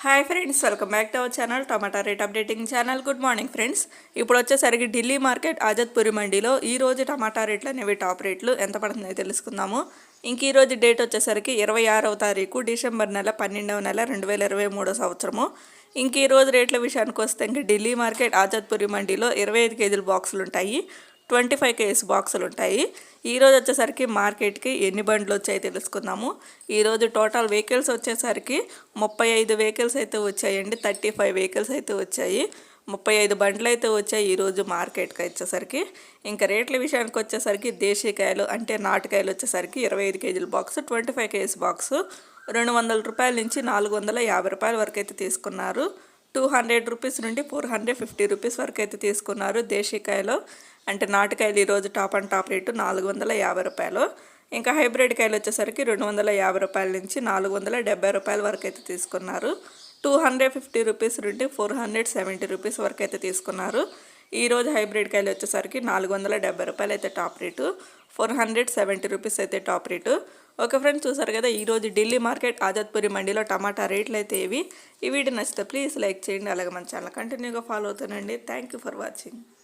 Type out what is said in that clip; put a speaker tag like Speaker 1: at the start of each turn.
Speaker 1: Hi friends, welcome back to our channel tomato rate updating channel. Good morning friends. ఇప్పుడు వచ్చేసరికి Delhi market ఆజాద్పూరి మండీలో ఈ రోజు టమాటా రేట్లు అనేవి టాప్ రేట్లు ఎంత పడుతుందో తెలుసుకుందాము. ఇంక ఈరోజు డేట్ వచ్చేసరికి 26వ తారీఖు డిసెంబర్ నెల 12వ నెల 2023 సంవత్సరము. ఇంక ఈరోజు రేట్ల విషయానికి వస్తే ఇంక ఢిల్లీ మార్కెట్ ఆజాద్పూరి మండీలో 25 కేజీల బాక్సులు ఉంటాయి, 25 కేజీస్ బాక్సులు ఉంటాయి. ఈరోజు వచ్చేసరికి మార్కెట్కి ఎన్ని బండ్లు వచ్చాయి తెలుసుకుందాము. ఈరోజు టోటల్ వెహికల్స్ వచ్చేసరికి 35 వెహికల్స్ అయితే వచ్చాయండి, 35 వెహికల్స్ అయితే వచ్చాయి, 35 బండ్లు అయితే వచ్చాయి ఈరోజు మార్కెట్కి వచ్చేసరికి. ఇంకా రేట్ల విషయానికి వచ్చేసరికి దేశీకాయలు అంటే నాటుకాయలు వచ్చేసరికి 25 కేజీల బాక్స్, 25 కేజీస్ బాక్సు 200 రూపాయల నుంచి 450 రూపాయల వరకు అయితే తీసుకున్నారు. 200 రూపీస్ నుండి 450 రూపీస్ వరకు అయితే తీసుకున్నారు దేశీకాయలు అంటే నాటుకాయలు. ఈరోజు టాప్ అండ్ టాప్ రేటు 450 రూపాయలు. ఇంకా హైబ్రిడ్ కాయలు వచ్చేసరికి 250 రూపాయల నుంచి 470 రూపాయల వరకు అయితే తీసుకున్నారు. 250 రూపీస్ నుండి 470 రూపీస్ వరకు అయితే తీసుకున్నారు. ఈరోజు హైబ్రిడ్ కాయలు వచ్చేసరికి 470 రూపాయలు అయితే టాప్ రేటు, 470 రూపీస్ అయితే టాప్ రేటు. ఓకే ఫ్రెండ్స్, చూసారు కదా ఈరోజు ఢిల్లీ మార్కెట్ ఆజాద్పూరి మండీలో టమాటా రేట్లు అయితే ఇవి. ఈ వీడియో నచ్చితే ప్లీజ్ లైక్ చేయండి, అలాగే మన ఛానల్ కంటిన్యూగా ఫాలో అవుతానండి. Thank you for watching.